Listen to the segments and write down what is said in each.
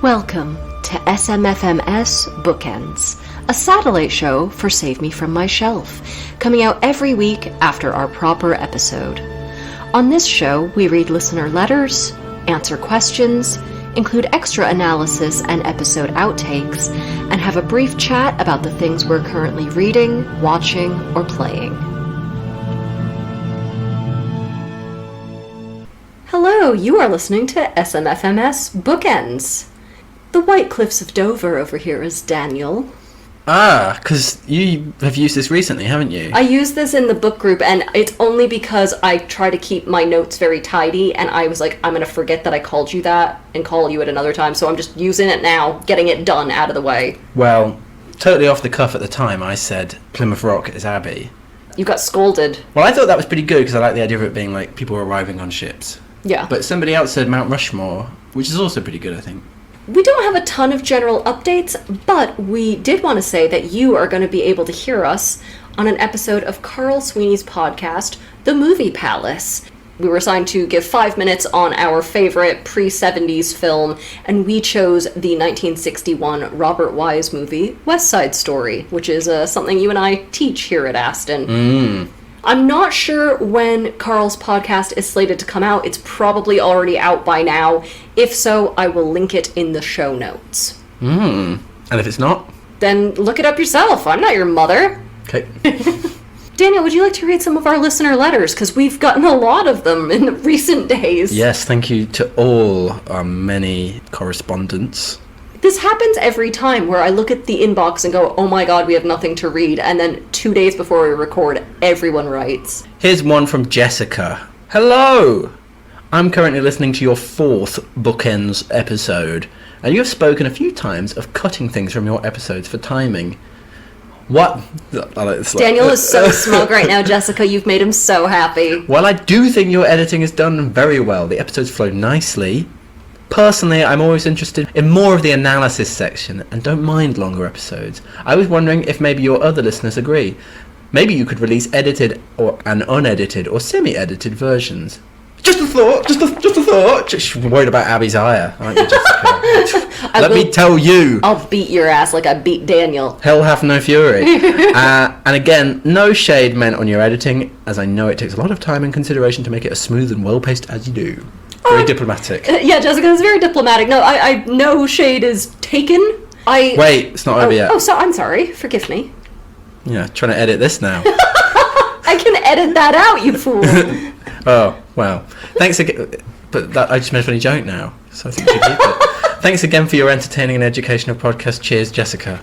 Welcome to SMFMS Bookends, a satellite show for Save Me From My Shelf, coming out every week after our proper episode. On this show, we read listener letters, answer questions, include extra analysis and episode outtakes, and have a brief chat about the things we're currently reading, watching, or playing. Hello, you are listening to SMFMS Bookends. The White Cliffs of Dover over here is Daniel. Ah, because you have used this recently, haven't you? I used this in the book group, and it's only because I try to keep my notes very tidy, and I was like, I'm going to forget that I called you that and call you at another time, so I'm just using it now, getting it done out of the way. Well, totally off the cuff at the time, I said Plymouth Rock is Abbey. You got scolded. Well, I thought that was pretty good, because I like the idea of it being like people arriving on ships. Yeah. But somebody else said Mount Rushmore, which is also pretty good, I think. We don't have a ton of general updates, but we did want to say that you are going to be able to hear us on an episode of Carl Sweeney's podcast, The Movie Palace. We were assigned to give 5 minutes on our favorite pre-70s film, and we chose the 1961 Robert Wise movie, West Side Story, which is something you and I teach here at Aston. I'm not sure when Carl's podcast is slated to come out. It's probably already out by now. If so, I will link it in the show notes. And if it's not? Then look it up yourself. I'm not your mother. Okay. Daniel, would you like to read some of our listener letters? Because we've gotten a lot of them in the recent days. Yes, thank you to all our many correspondents. This happens every time where I look at the inbox and go, oh my god, we have nothing to read. And then 2 days before we record, everyone writes. Here's one from Jessica. Hello! I'm currently listening to your 4th Bookends episode, and you have spoken a few times of cutting things from your episodes for timing. What? Daniel is so smug right now, Jessica. You've made him so happy. Well, I do think your editing is done very well. The episodes flow nicely. Personally, I'm always interested in more of the analysis section and don't mind longer episodes. I was wondering if maybe your other listeners agree. Maybe you could release edited and unedited or semi-edited versions. Just a thought, just a thought. Just worried about Abby's ire, aren't you, Jessica? Let me tell you. I'll beat your ass like I beat Daniel. Hell hath no fury. And again, no shade meant on your editing, as I know it takes a lot of time and consideration to make it as smooth and well-paced as you do. Very diplomatic. Yeah, Jessica, it's very diplomatic. No, I no shade is taken. Wait, it's not over yet. Oh, so I'm sorry. Forgive me. Yeah, trying to edit this now. I can edit that out, you fool. Oh, well. Thanks again. But I just made a funny joke now, so I think you should keep it. Thanks again for your entertaining and educational podcast. Cheers, Jessica.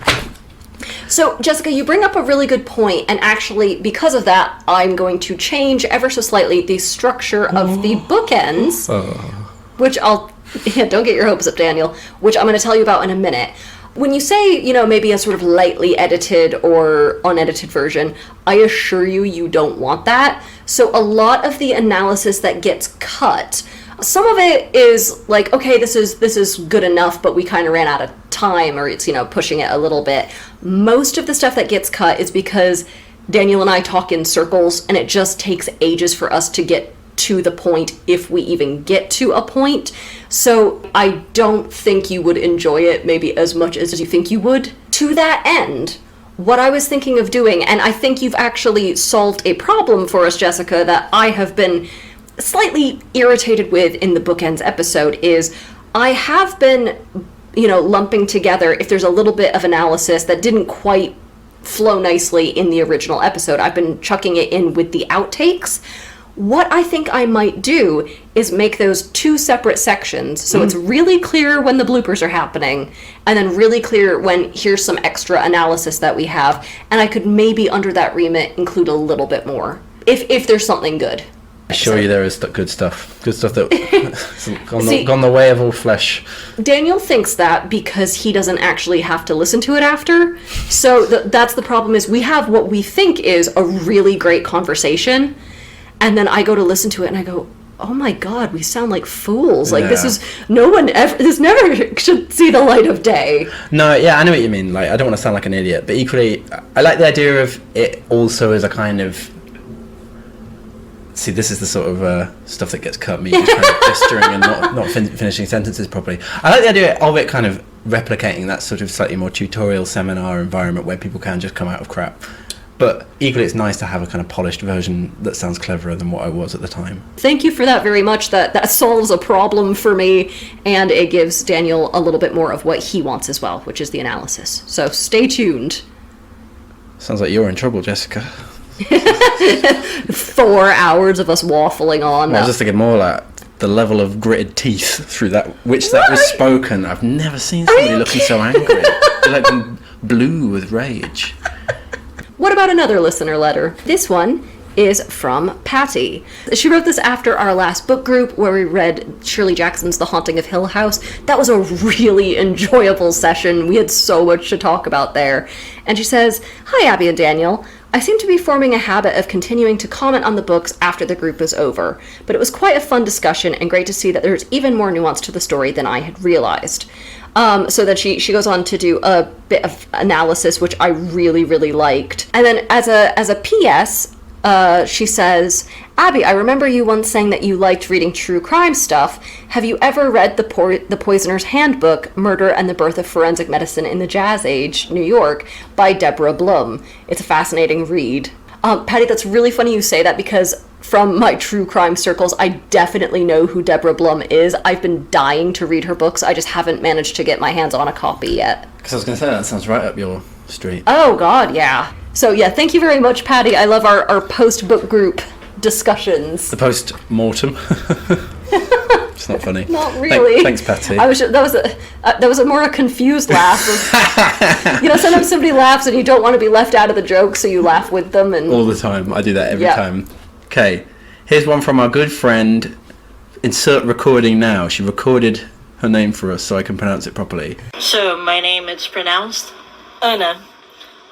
So, Jessica, you bring up a really good point, and actually, because of that, I'm going to change ever so slightly the structure of the bookends, which don't get your hopes up, Daniel, which I'm going to tell you about in a minute. When you say, maybe a sort of lightly edited or unedited version, I assure you, you don't want that. So a lot of the analysis that gets cut, some of it is like, okay, this is good enough, but we kind of ran out of time, or it's, pushing it a little bit. Most of the stuff that gets cut is because Daniel and I talk in circles, and it just takes ages for us to get to the point, if we even get to a point. So I don't think you would enjoy it maybe as much as you think you would. To that end, what I was thinking of doing, and I think you've actually solved a problem for us, Jessica, that I have been slightly irritated with in the Bookends episode, is I have been, lumping together, if there's a little bit of analysis that didn't quite flow nicely in the original episode, I've been chucking it in with the outtakes. What I think I might do is make those 2 separate sections, so it's really clear when the bloopers are happening, and then really clear when here's some extra analysis that we have, and I could maybe, under that remit, include a little bit more, if there's something good. I assure you there is good stuff that gone the way of all flesh. Daniel thinks that because he doesn't actually have to listen to it after, so that's the problem, is we have what we think is a really great conversation, and then I go to listen to it and I go, oh my god, we sound like fools. Like, this never should see the light of day. No, yeah, I know what you mean. Like, I don't want to sound like an idiot, but equally, I like the idea of it also as a kind of See, this is the sort of stuff that gets cut. Me just kind of gesturing and not finishing sentences properly. I like the idea of it kind of replicating that sort of slightly more tutorial seminar environment where people can just come out of crap. But equally, it's nice to have a kind of polished version that sounds cleverer than what I was at the time. Thank you for that very much. That solves a problem for me, and it gives Daniel a little bit more of what he wants as well, which is the analysis. So stay tuned. Sounds like you're in trouble, Jessica. 4 hours of us waffling on. I was just thinking more like the level of gritted teeth through that that was spoken. I've never seen somebody looking so angry. They're like blue with rage. What about another listener letter? This one is from Patty. She wrote this after our last book group where we read Shirley Jackson's The Haunting of Hill House. That was a really enjoyable session. We had so much to talk about there. And she says, "Hi, Abby and Daniel. I seem to be forming a habit of continuing to comment on the books after the group is over, but it was quite a fun discussion and great to see that there's even more nuance to the story than I had realized." So that she goes on to do a bit of analysis, which I really, really liked. And then as a PS, she says, "Abby, I remember you once saying that you liked reading true crime stuff. Have you ever read The Poisoner's Handbook, Murder and the Birth of Forensic Medicine in the Jazz Age, New York, by Deborah Blum? It's a fascinating read." Patty, that's really funny you say that because from my true crime circles, I definitely know who Deborah Blum is. I've been dying to read her books. I just haven't managed to get my hands on a copy yet. Because I was going to say, that sounds right up your street. Oh, God, yeah. So, yeah, thank you very much, Patty. I love our post-book group discussions. The post-mortem. It's not funny. Not really. Thanks, Patty. That was a more confused laugh. Sometimes somebody laughs and you don't want to be left out of the joke, so you laugh with them. And all the time. I do that every time. Okay, here's one from our good friend. Insert recording now. She recorded her name for us so I can pronounce it properly. So my name is pronounced Anna.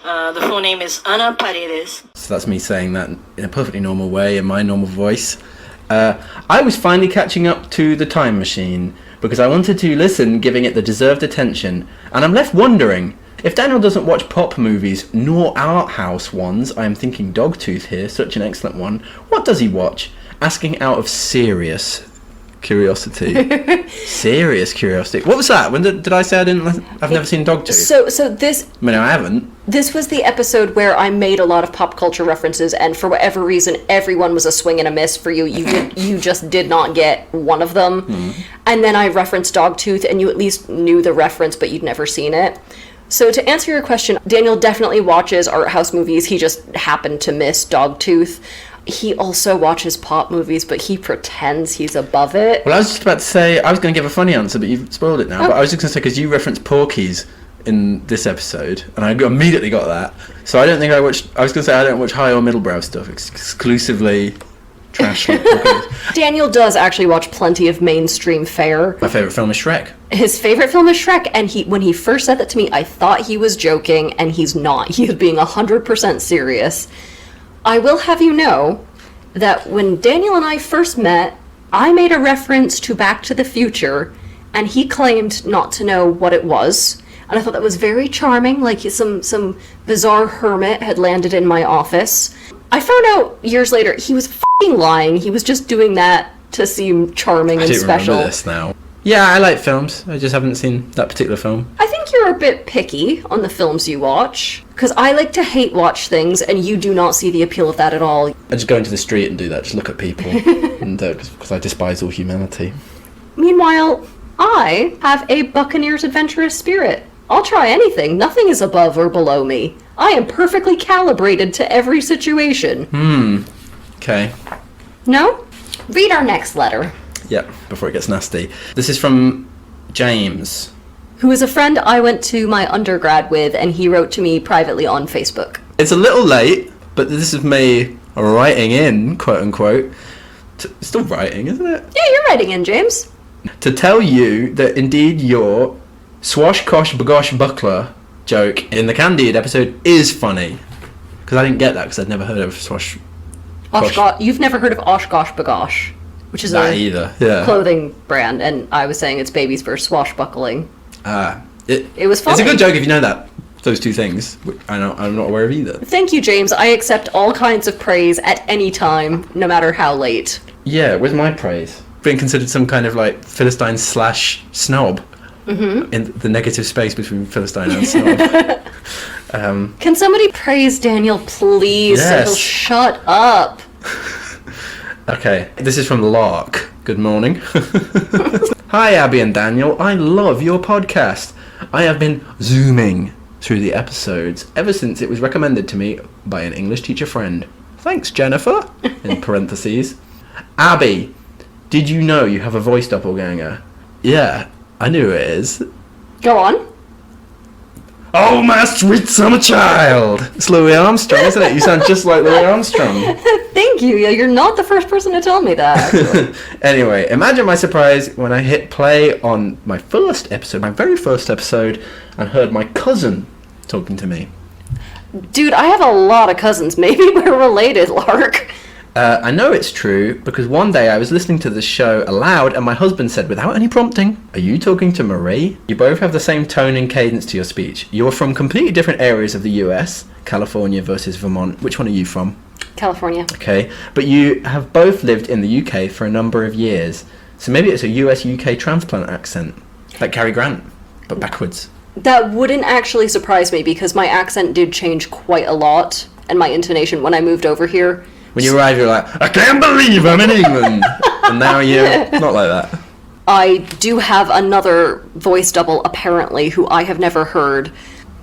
The full name is Anna Paredes. So that's me saying that in a perfectly normal way, in my normal voice. I was finally catching up to The Time Machine because I wanted to listen, giving it the deserved attention, and I'm left wondering, if Daniel doesn't watch pop movies nor art house ones, I am thinking Dogtooth here, such an excellent one, what does he watch? Asking out of serious curiosity. Serious curiosity. What was that? When did I say I've never seen Dogtooth? So this... I mean, I haven't. This was the episode where I made a lot of pop culture references, and for whatever reason, everyone was a swing and a miss for you. You just did not get one of them. Mm. And then I referenced Dogtooth, and you at least knew the reference, but you'd never seen it. So to answer your question, Daniel definitely watches art house movies. He just happened to miss Dogtooth. He also watches pop movies, but he pretends he's above it. Well, I was just about to say, I was going to give a funny answer, but you've spoiled it now. Oh. But I was just going to say, because you referenced Porky's in this episode, and I immediately got that. So I don't think I was going to say I don't watch high or middlebrow stuff, exclusively trash like Porky's. Daniel does actually watch plenty of mainstream fare. My favourite film is Shrek. His favourite film is Shrek, and when he first said that to me, I thought he was joking, and he's not. He is being 100% serious. I will have you know that when Daniel and I first met, I made a reference to Back to the Future, and he claimed not to know what it was. And I thought that was very charming, like some bizarre hermit had landed in my office. I found out years later he was f***ing lying. He was just doing that to seem charming and special. I don't remember this now. Yeah, I like films. I just haven't seen that particular film. I think you're a bit picky on the films you watch, because I like to hate watch things, and you do not see the appeal of that at all. I just go into the street and do that, just look at people, and because I despise all humanity. Meanwhile, I have a Buccaneers adventurous spirit. I'll try anything. Nothing is above or below me. I am perfectly calibrated to every situation. Okay. No? Read our next letter. Yep, before it gets nasty. This is from James, who is a friend I went to my undergrad with, and he wrote to me privately on Facebook. It's a little late, but this is me writing in, quote unquote. Still writing, isn't it? Yeah, you're writing in, James. To tell you that indeed your Swash Kosh Bagosh Buckler joke in the Candide episode is funny. Because I didn't get that, because I'd never heard of Swash Kosh. You've never heard of Oshkosh Bagosh, which is clothing brand, and I was saying it's babies for swashbuckling. It was funny. It's a good joke if you know that. those two things. I'm not aware of either. Thank you, James. I accept all kinds of praise at any time, no matter how late. Yeah, where's my praise? Being considered some kind of like Philistine / snob. Mm-hmm. In the negative space between Philistine and snob. Can somebody praise Daniel, please? Yes. So he'll shut up. Okay, this is from Lark. Good morning. Hi, Abby and Daniel. I love your podcast. I have been zooming through the episodes ever since it was recommended to me by an English teacher friend. Thanks, Jennifer. In parentheses. Abby, did you know you have a voice doppelganger? Yeah, I knew it is. Go on. Oh, my sweet summer child! It's Louis Armstrong, isn't it? You sound just like Louis Armstrong. Thank you. You're not the first person to tell me that. Anyway, imagine my surprise when I hit play on my very first episode, and heard my cousin talking to me. Dude, I have a lot of cousins. Maybe we're related, Lark. I know it's true because one day I was listening to the show aloud and my husband said without any prompting, "Are you talking to Marie? You both have the same tone and cadence to your speech. You're from completely different areas of the US, California versus Vermont. Which one are you from?" California. Okay, but you have both lived in the UK for a number of years. So maybe it's a US-UK transplant accent, like Cary Grant, but backwards. That wouldn't actually surprise me because my accent did change quite a lot and my intonation when I moved over here. When you arrive, you're like, I can't believe I'm in England. And now you're not like that. I do have another voice double, apparently, who I have never heard.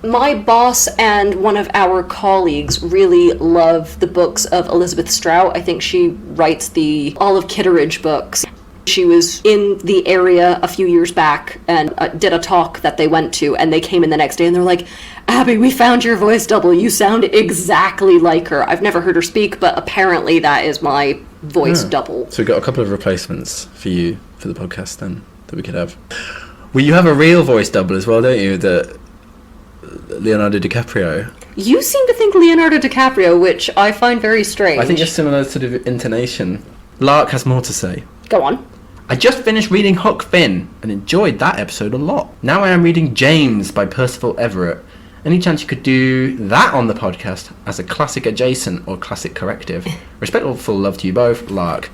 My boss and one of our colleagues really love the books of Elizabeth Strout. I think she writes the Olive Kitteridge books. She was in the area a few years back and did a talk that they went to, and they came in the next day and they're like, Abby, we found your voice double. You sound exactly like her. I've never heard her speak, but apparently that is my voice double. So we've got a couple of replacements for you for the podcast then that we could have. Well, you have a real voice double as well, don't you? The Leonardo DiCaprio. You seem to think Leonardo DiCaprio, which I find very strange. I think you're similar sort of intonation. Lark has more to say. Go on. I just finished reading Huck Finn and enjoyed that episode a lot. Now I am reading James by Percival Everett. Any chance you could do that on the podcast as a classic adjacent or classic corrective? Respectful love to you both, Lark.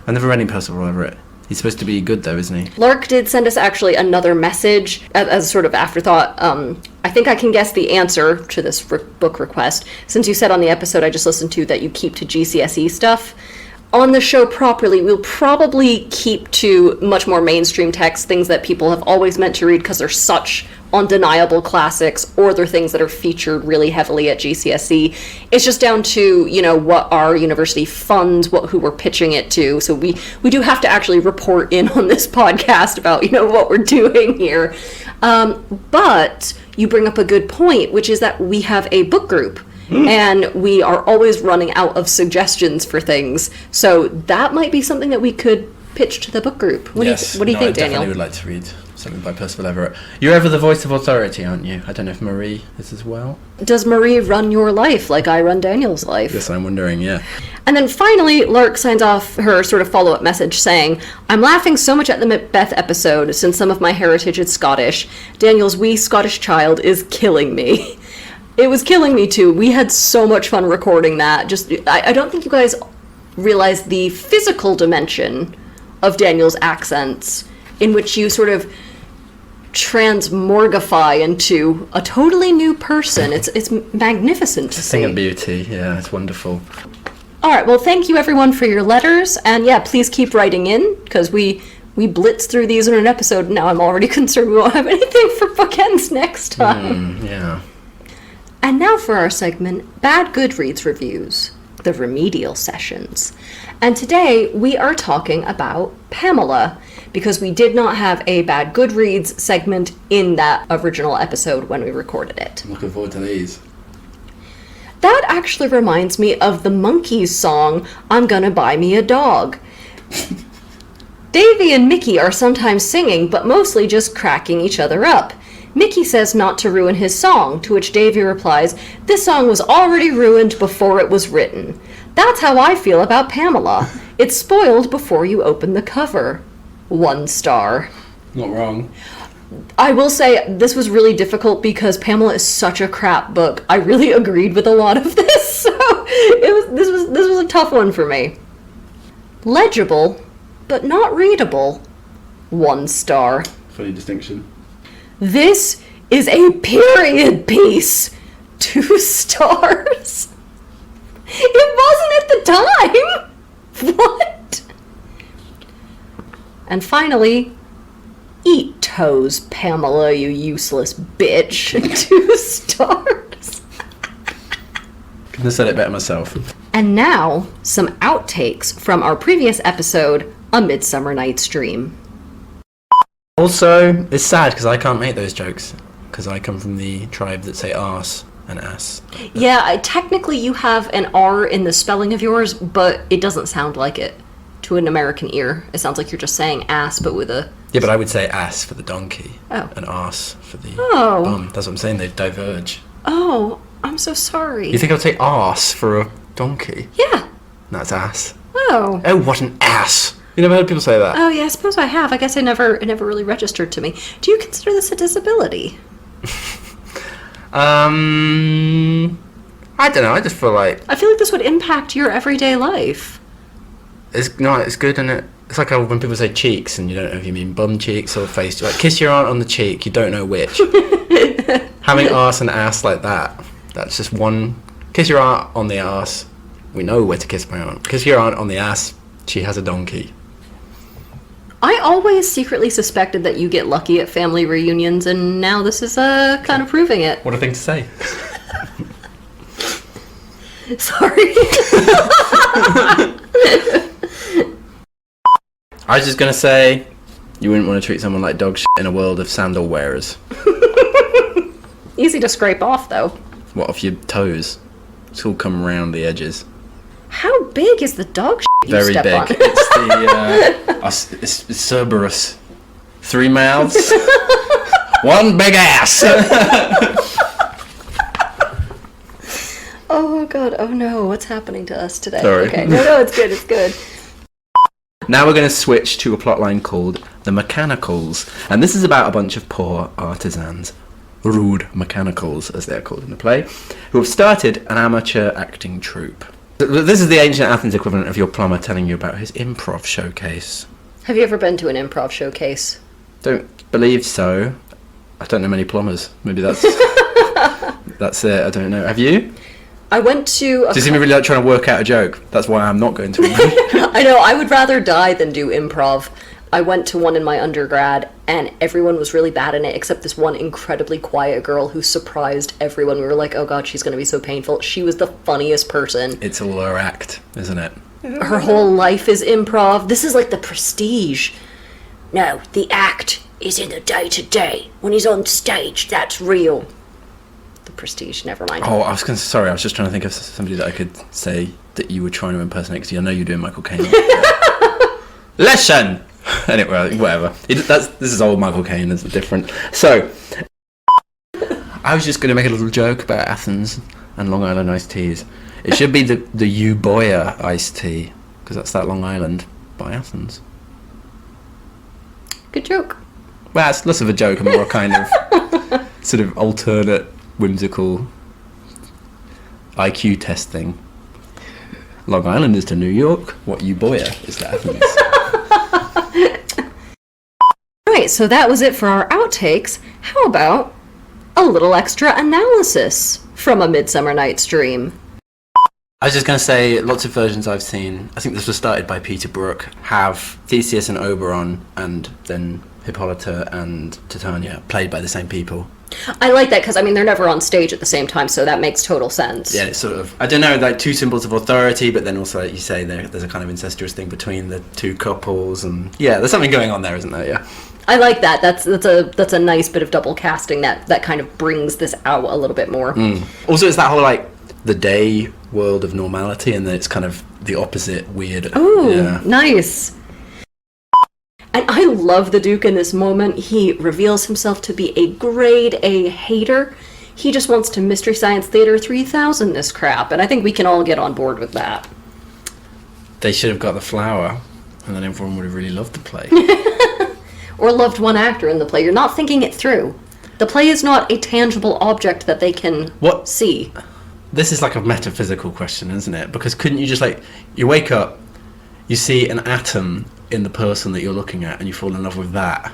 I've never read any Percival Everett. He's supposed to be good though, isn't he? Lark did send us actually another message as a sort of afterthought. I think I can guess the answer to this book request. Since you said on the episode I just listened to that you keep to GCSE stuff. On the show properly, we'll probably keep to much more mainstream text, things that people have always meant to read because they're such undeniable classics, or they're things that are featured really heavily at GCSE. It's just down to, you know, what our university funds, who we're pitching it to. So we do have to actually report in on this podcast about, you know, what we're doing here. But you bring up a good point, which is that we have a book group. And we are always running out of suggestions for things. So that might be something that we could pitch to the book group. What do you think, I Daniel? definitely would like to read something by Percival Everett. You're ever the voice of authority, aren't you? I don't know if Marie is as well. Does Marie run your life like I run Daniel's life? Yes, I'm wondering, yeah. And then finally, Lark signs off her sort of follow-up message saying, I'm laughing so much at the Macbeth episode since some of my heritage is Scottish. Daniel's wee Scottish child is killing me. It was killing me too. We had so much fun recording that. I don't think you guys realize the physical dimension of Daniel's accents, in which you sort of transmorgify into a totally new person. It's magnificent to see. Thing of beauty, yeah, it's wonderful. All right, well, thank you everyone for your letters, and yeah, please keep writing in because we blitz through these in an episode. And now I'm already concerned we won't have anything for Bookends next time. Yeah. And now for our segment, Bad Goodreads Reviews, the remedial sessions. And today we are talking about Pamela, because we did not have a Bad Goodreads segment in that original episode when we recorded it. I'm looking forward to these. That actually reminds me of the Monkees song, I'm Gonna Buy Me a Dog. Davy and Mickey are sometimes singing, but mostly just cracking each other up. Mickey says not to ruin his song, to which Davy replies, this song was already ruined before it was written. That's how I feel about Pamela. It's spoiled before you open the cover. 1 star. Not wrong. I will say this was really difficult because Pamela is such a crap book. I really agreed with a lot of this, so this was a tough one for me. Legible, but not readable. 1 star. Funny distinction. This is a period piece. 2 stars. It wasn't at the time. What? And finally, eat toes, Pamela, you useless bitch. 2 stars. Couldn't have said it better myself. And now, some outtakes from our previous episode, A Midsummer Night's Dream. Also, it's sad because I can't make those jokes because I come from the tribe that say arse and ass. Yeah, technically you have an R in the spelling of yours, but it doesn't sound like it to an American ear. It sounds like you're just saying ass, but with a... Yeah, but I would say ass for the donkey and arse for the bum. That's what I'm saying, they diverge. Oh, I'm so sorry. You think I'd say arse for a donkey? Yeah. That's ass. Oh. Oh, what an ass. You never heard people say that? Oh, yeah, I suppose I have. I guess it never really registered to me. Do you consider this a disability? I don't know, I just feel like... I feel like this would impact your everyday life. It's good, isn't it? It's like when people say cheeks and you don't know if you mean bum cheeks or face. Like, kiss your aunt on the cheek, you don't know which. Having arse and ass like that, that's just one... Kiss your aunt on the arse, we know where to kiss my aunt. Kiss your aunt on the ass, she has a donkey. I always secretly suspected that you get lucky at family reunions, and now this is kind of proving it. What a thing to say. Sorry. I was just going to say, you wouldn't want to treat someone like dog shit in a world of sandal wearers. Easy to scrape off, though. What, off your toes? It's all come around the edges. How big is the dog shit you Very step big. on? It's the it's Cerberus. 3 mouths, 1 big ass. Oh god, oh no, what's happening to us today? Sorry. Okay, no, it's good, it's good. Now we're going to switch to a plotline called The Mechanicals, and this is about a bunch of poor artisans, rude mechanicals as they're called in the play, who have started an amateur acting troupe. This is the ancient Athens equivalent of your plumber telling you about his improv showcase. Have you ever been to an improv showcase? Don't believe so. I don't know many plumbers. Maybe that's that's it. I don't know. Have you? I went to... Do you see me really like trying to work out a joke? That's why I'm not going to. I know, I would rather die than do improv. I went to one in my undergrad, and everyone was really bad in it, except this one incredibly quiet girl who surprised everyone. We were like, oh god, she's going to be so painful. She was the funniest person. It's all her act, isn't it? Her whole life is improv. This is like The Prestige. No, the act is in the day-to-day. When he's on stage, that's real. The Prestige, never mind. Oh, I was just trying to think of somebody that I could say that you were trying to impersonate, because I know you're doing Michael Caine. Listen! Anyway, whatever. This is old Michael Caine, it's different. So, I was just going to make a little joke about Athens and Long Island iced teas. It should be the Euboea iced tea, because that's that Long Island by Athens. Good joke. Well, it's less of a joke and more a kind of sort of alternate, whimsical IQ test thing. Long Island is to New York what Euboea is to Athens. Right, so that was it for our outtakes. How about a little extra analysis from A Midsummer Night's Dream? I was just going to say, lots of versions I've seen, I think this was started by Peter Brook, have Theseus and Oberon and then Hippolyta and Titania played by the same people. I like that because, I mean, they're never on stage at the same time, so that makes total sense. Yeah, it's sort of, I don't know, like two symbols of authority, but then also, like you say, there's a kind of incestuous thing between the two couples, and yeah, there's something going on there, isn't there? Yeah. I like that. That's a nice bit of double casting that kind of brings this out a little bit more. Also, it's that whole, like, the day world of normality, and then it's kind of the opposite weird. Ooh, yeah. Nice. And I love the Duke in this moment. He reveals himself to be a grade A hater. He just wants to Mystery Science Theater 3000 this crap, and I think we can all get on board with that. They should have got the flower, and then everyone would have really loved the play. or loved one actor in the play. You're not thinking it through. The play is not a tangible object that they can see. This is like a metaphysical question, isn't it? Because couldn't you just, like, you wake up, you see an atom in the person that you're looking at, and you fall in love with that?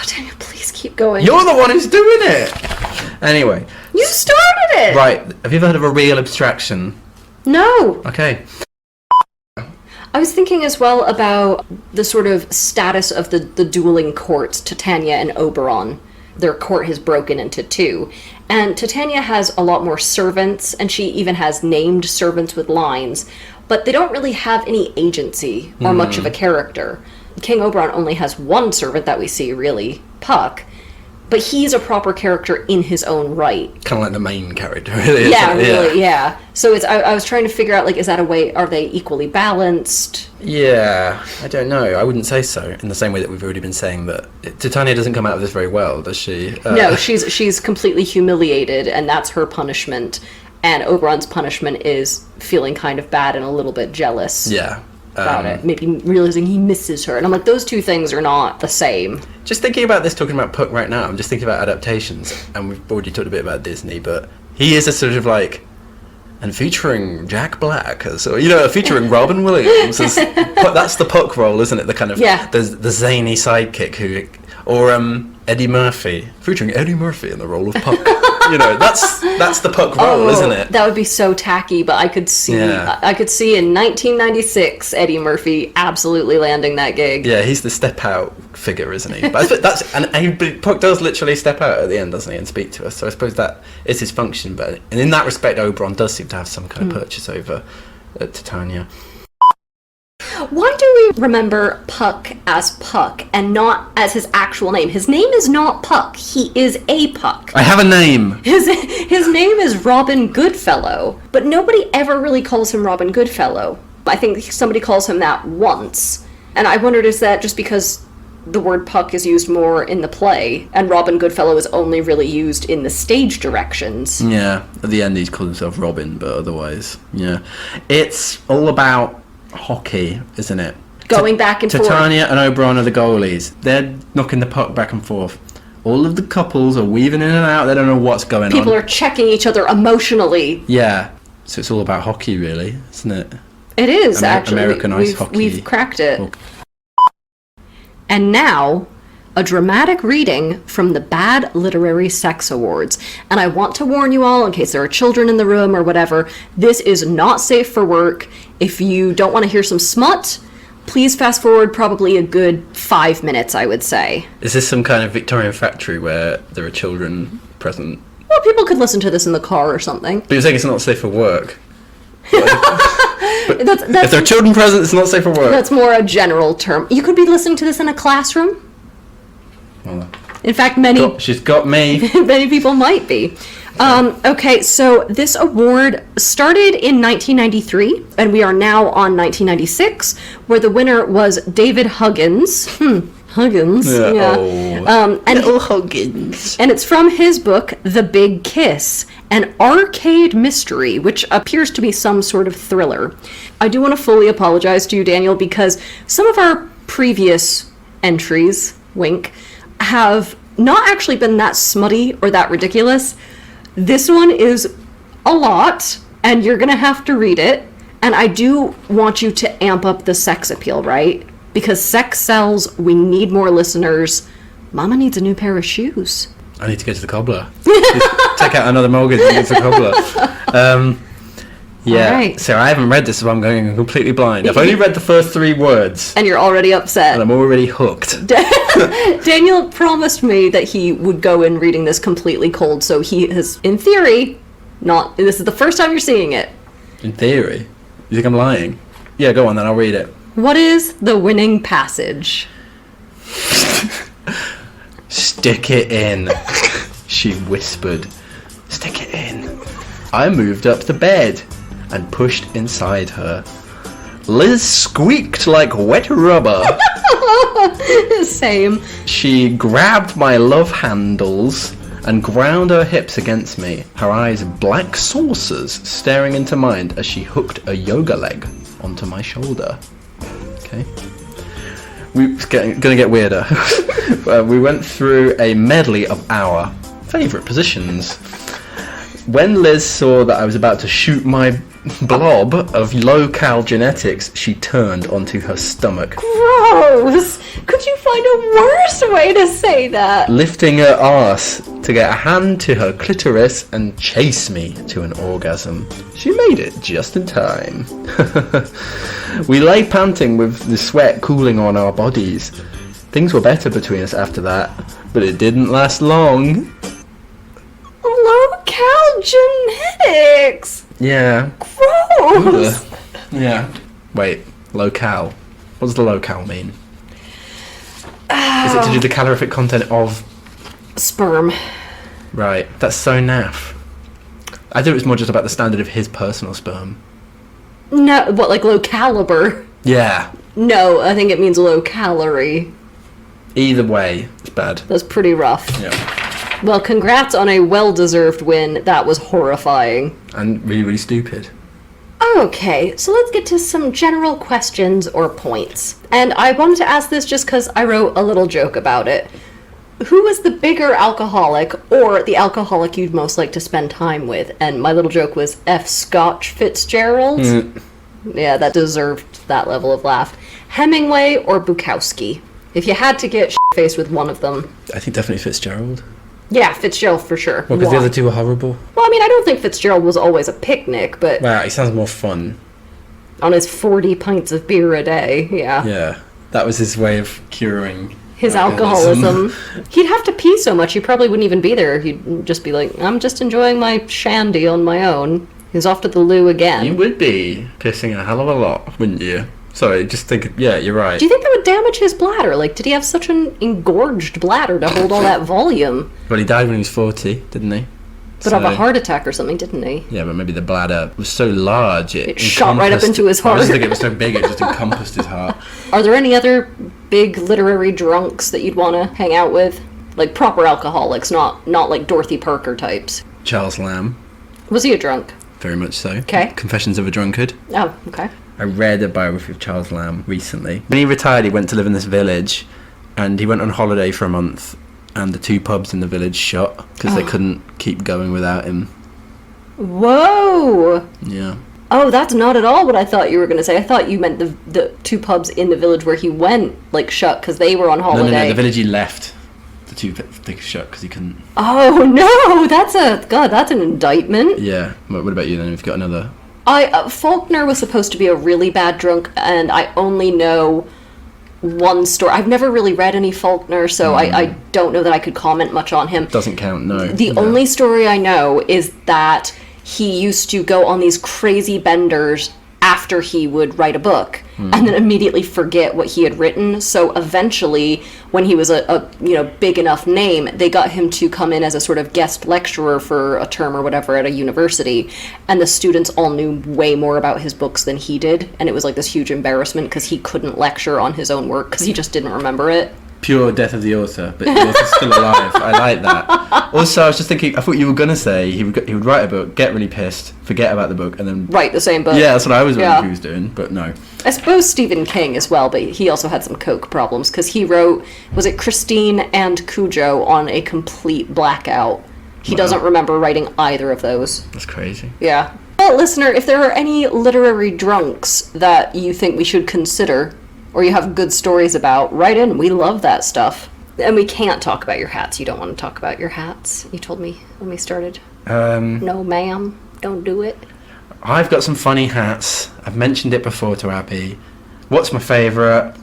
Daniel, please keep going. You're the one who's doing it! Anyway. You started it! Right, have you ever heard of a real abstraction? No. Okay. I was thinking as well about the sort of status of the dueling courts, Titania and Oberon. Their court has broken into two. And Titania has a lot more servants, and she even has named servants with lines, but they don't really have any agency or much of a character. King Oberon only has one servant that we see, really, Puck, but he's a proper character in his own right. Kind of like the main character, really. Yeah, really, yeah. So I was trying to figure out, like, is that a way, are they equally balanced? Yeah, I don't know. I wouldn't say so, in the same way that we've already been saying that Titania doesn't come out of this very well, does she? No, she's completely humiliated, and that's her punishment. And Oberon's punishment is feeling kind of bad and a little bit jealous. Yeah. About it, maybe realizing he misses her, and I'm like, those two things are not the same. Just thinking about this, talking about Puck right now, I'm just thinking about adaptations, and we've already talked a bit about Disney, but he is a sort of like, and featuring Jack Black, featuring Robin Williams, as, that's the Puck role, isn't it? The kind of the zany sidekick or Eddie Murphy, featuring Eddie Murphy in the role of Puck. That's the Puck role, isn't it? That would be so tacky, but I could see in 1996 Eddie Murphy absolutely landing that gig. Yeah, he's the step out figure, isn't he? But Puck does literally step out at the end, doesn't he, and speak to us. So I suppose that is his function. But in that respect, Oberon does seem to have some kind of purchase over Titania. Why do we remember Puck as Puck and not as his actual name? His name is not Puck. He is a Puck. I have a name. His name is Robin Goodfellow, but nobody ever really calls him Robin Goodfellow. I think somebody calls him that once, and I wondered, is that just because the word Puck is used more in the play, and Robin Goodfellow is only really used in the stage directions? Yeah, at the end he's called himself Robin, but otherwise, yeah. It's all about hockey, isn't it? Going back and forth. Titania and Oberon are the goalies. They're knocking the puck back and forth. All of the couples are weaving in and out. They don't know what's going on. People are checking each other emotionally. Yeah. So it's all about hockey, really, isn't it? It is, actually. American ice hockey. We've cracked it. And now, a dramatic reading from the Bad Literary Sex Awards. And I want to warn you all, in case there are children in the room or whatever, this is not safe for work. If you don't want to hear some smut, please fast forward probably a good 5 minutes, I would say. Is this some kind of Victorian factory where there are children present? Well, people could listen to this in the car or something. But you're saying it's not safe for work? That's, if there are children present, it's not safe for work. That's more a general term. You could be listening to this in a classroom. Well, in fact, she's got me. Many people might be. Okay, so this award started in 1993, and we are now on 1996, where the winner was David Huggins. Huggins. Yeah. Oh, little Huggins. And it's from his book, The Big Kiss, an arcade mystery, which appears to be some sort of thriller. I do want to fully apologize to you, Daniel, because some of our previous entries, wink, have not actually been that smutty or that ridiculous. This one is a lot, and you're gonna have to read it. And I do want you to amp up the sex appeal, right? Because sex sells, we need more listeners. Mama needs a new pair of shoes. I need to go to the cobbler. Take out another mortgage and go to the cobbler. Yeah, right. So I haven't read this, so I'm going completely blind. I've only read the first 3 words. And you're already upset. And I'm already hooked. Daniel promised me that he would go in reading this completely cold, so he has, in theory, this is the first time you're seeing it. In theory? You think I'm lying? Yeah, go on then, I'll read it. What is the winning passage? Stick it in, she whispered. Stick it in. I moved up the bed and pushed inside her. Liz squeaked like wet rubber. Same. She grabbed my love handles and ground her hips against me, her eyes black saucers staring into mine as she hooked a yoga leg onto my shoulder. Okay. It's gonna get weirder. We went through a medley of our favourite positions. When Liz saw that I was about to shoot my blob of low-cal genetics, she turned onto her stomach, Gross! Could you find a worse way to say that? lifting her arse to get a hand to her clitoris and chase me to an orgasm. She made it just in time. We lay panting with the sweat cooling on our bodies. Things were better between us after that, but it didn't last long. Low-cal genetics! Yeah. Gross! Yeah. Wait, locale. What does the locale mean? Is it to do the calorific content of... Sperm. Right, that's so naff. I thought it was more just about the standard of his personal sperm. No, what, like low caliber? Yeah. No, I think it means low calorie. Either way, it's bad. That's pretty rough. Yeah. Well, congrats on a well-deserved win. That was horrifying. And really, really stupid. Okay, so let's get to some general questions or points. And I wanted to ask this just because I wrote a little joke about it. Who was the bigger alcoholic, or the alcoholic you'd most like to spend time with? And my little joke was F. Scotch Fitzgerald. Yeah, that deserved that level of laugh. Hemingway or Bukowski? If you had to get shit-faced with one of them. I think definitely Fitzgerald. Yeah, Fitzgerald for sure. Well, because the other two were horrible. Well, I mean, I don't think Fitzgerald was always a picnic, but Wow, he sounds more fun. on his 40 pints of beer a day, yeah. Yeah, that was his way of curing His alcoholism. He'd have to pee so much, he probably wouldn't even be there. He'd just be like, I'm just enjoying my shandy on my own. He's off to the loo again. You would be pissing a hell of a lot, wouldn't you? Sorry, just think. Yeah, you're right. Do you think that would damage his bladder? Like, did he have such an engorged bladder to hold all that volume? Well, he died when he was 40, didn't he? But of a heart attack or something, didn't he? Yeah, but maybe the bladder was so large it shot right up into his heart. I just think it was so big it just encompassed his heart. Are there any other big literary drunks that you'd want to hang out with? Like proper alcoholics, not like Dorothy Parker types. Charles Lamb. Was he a drunk? Very much so. Okay. Confessions of a Drunkard. Oh, okay. I read a biography of Charles Lamb recently. When he retired, he went to live in this village, and he went on holiday for a month, and the two pubs in the village shut because they couldn't keep going without him. Whoa! Yeah. Oh, that's not at all what I thought you were going to say. I thought you meant the two pubs in the village where he went, like, shut because they were on holiday. No, the village he left. The two they shut because he couldn't. Oh, no! That's an indictment. Yeah. What about you then? We've got another. Faulkner was supposed to be a really bad drunk, and I only know one story. I've never really read any Faulkner, so I don't know that I could comment much on him. Doesn't count, no. The only story I know is that he used to go on these crazy benders after he would write a book and then immediately forget what he had written. So eventually, when he was a big enough name, they got him to come in as a sort of guest lecturer for a term or whatever at a university, and the students all knew way more about his books than he did, and it was like this huge embarrassment because he couldn't lecture on his own work because he just didn't remember it. Pure death of the author, but the author's still alive. I like that. Also, I was just thinking, I thought you were going to say he would write a book, get really pissed, forget about the book, and then... Write the same book. Yeah, that's what I was wondering he was doing, but no. I suppose Stephen King as well, but he also had some coke problems, because he wrote, was it Christine and Cujo on a complete blackout. He doesn't remember writing either of those. That's crazy. Yeah. Well, listener, if there are any literary drunks that you think we should consider, or you have good stories about, write in. We love that stuff. And we can't talk about your hats. You don't want to talk about your hats. You told me when we started. No, ma'am. Don't do it. I've got some funny hats. I've mentioned it before to Abby. What's my favourite?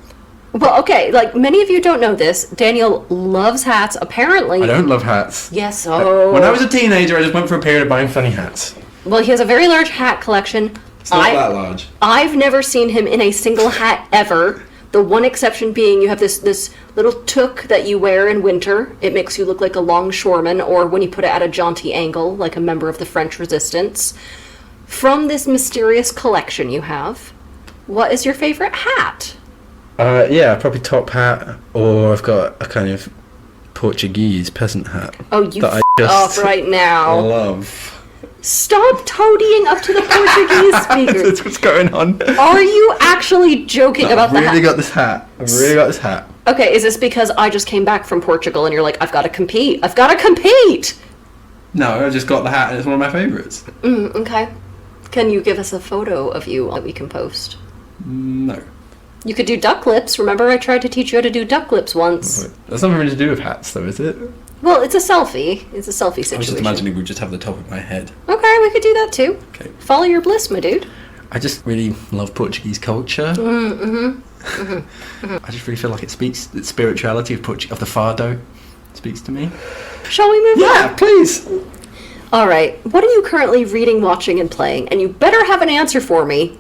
Well, okay, like, many of you don't know this. Daniel loves hats, apparently. I don't love hats. Yes, oh. When I was a teenager, I just went for a period of buying funny hats. Well, he has a very large hat collection. It's not that large. I've never seen him in a single hat ever. The one exception being you have this little toque that you wear in winter. It makes you look like a longshoreman, or when you put it at a jaunty angle, like a member of the French Resistance. From this mysterious collection you have, what is your favorite hat? Yeah, probably top hat, or I've got a kind of Portuguese peasant hat. Oh, you off right now. Love. Stop toadying up to the Portuguese speaker. That's what's going on. Are you actually joking about the I've really hat? got this hat. I've really got this hat. Okay, is this because I just came back from Portugal and you're like, I've got to compete. I've got to compete! No, I just got the hat and it's one of my favourites. Okay. Can you give us a photo of you that we can post? No. You could do duck lips. Remember I tried to teach you how to do duck lips once? That's nothing really to do with hats, though, is it? Well, it's a selfie. It's a selfie I was situation. just imagining we just have the top of my head. Okay, we could do that too. Okay. Follow your bliss, my dude. I just really love Portuguese culture. I just really feel like it speaks, the spirituality of of the fado speaks to me. Shall we move on? Yeah, please. All right. What are you currently reading, watching, and playing? And you better have an answer for me.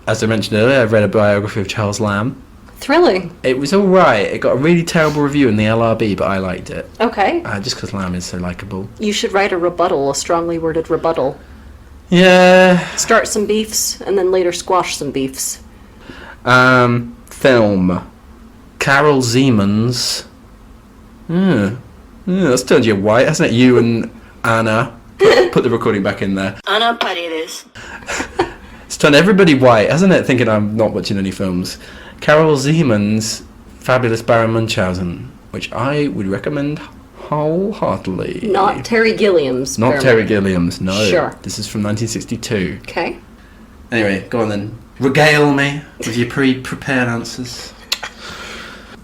As I mentioned earlier, I've read a biography of Charles Lamb. Thrilling. It was alright. It got a really terrible review in the LRB, but I liked it. Okay. Just because Lamb is so likeable. You should write a rebuttal, a strongly worded rebuttal. Yeah. Start some beefs, and then later squash some beefs. Film. Carol Siemens. That's turned you white, hasn't it? You and Anna. Put the recording back in there. Ana Paredes. It's turned everybody white, hasn't it? Thinking I'm not watching any films. Carol Siemens' Fabulous Baron Munchausen, which I would recommend wholeheartedly. Not Terry Gilliam's. Not Baron. Terry Gilliam's, no. Sure. This is from 1962. Okay. Anyway, go on then. Regale me with your pre-prepared answers.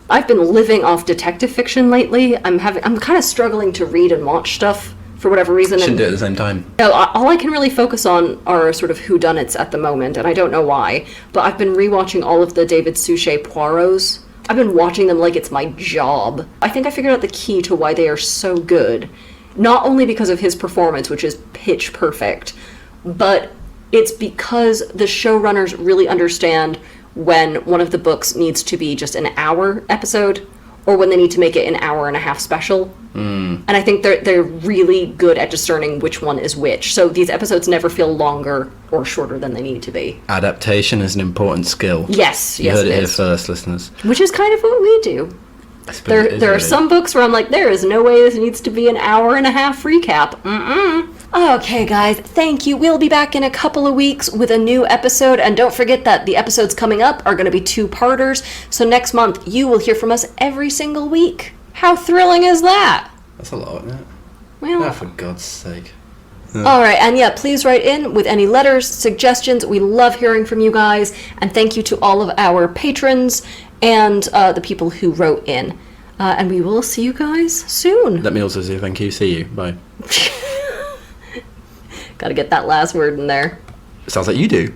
I've been living off detective fiction lately. I'm kind of struggling to read and watch stuff for whatever reason. Shouldn't do it at the same time. No, all I can really focus on are sort of whodunits at the moment, and I don't know why. But I've been rewatching all of the David Suchet Poirots. I've been watching them like it's my job. I think I figured out the key to why they are so good. Not only because of his performance, which is pitch perfect, but it's because the showrunners really understand when one of the books needs to be just an hour episode or when they need to make it an hour and a half special. And I think they're really good at discerning which one is which. So these episodes never feel longer or shorter than they need to be. Adaptation is an important skill. Yes, You yes, heard it it here is. first, listeners. Which is kind of what we do. I suppose it is There are really. some books where I'm like, there is no way this needs to be an hour and a half recap. Okay, guys, thank you. We'll be back in a couple of weeks with a new episode, and don't forget that the episodes coming up are going to be two-parters, so next month you will hear from us every single week. How thrilling is that? That's a lot, isn't it? Well, Oh, for God's sake. all right, and yeah, please write in with any letters, suggestions. We love hearing from you guys, and thank you to all of our patrons and the people who wrote in. And we will see you guys soon. Let me also say thank you. See you. Bye. Gotta get that last word in there. Sounds like you do.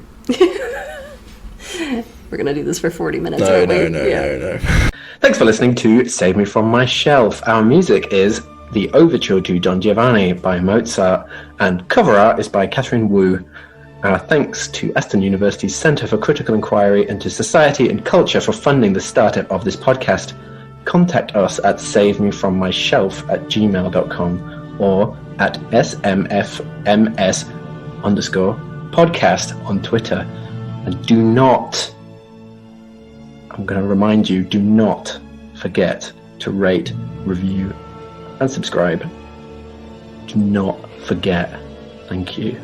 We're gonna do this for 40 minutes. No. aren't we? No. Thanks for listening to Save Me From My Shelf. Our music is The Overture to Don Giovanni by Mozart, and cover art is by Catherine Wu. Our thanks to Aston University's Centre for Critical Inquiry into Society and Culture for funding the startup of this podcast. Contact us at savemefrommyshelf@gmail.com or at SMFMS_podcast on Twitter. And do not, I'm going to remind you, do not forget to rate, review, and subscribe. Do not forget. Thank you.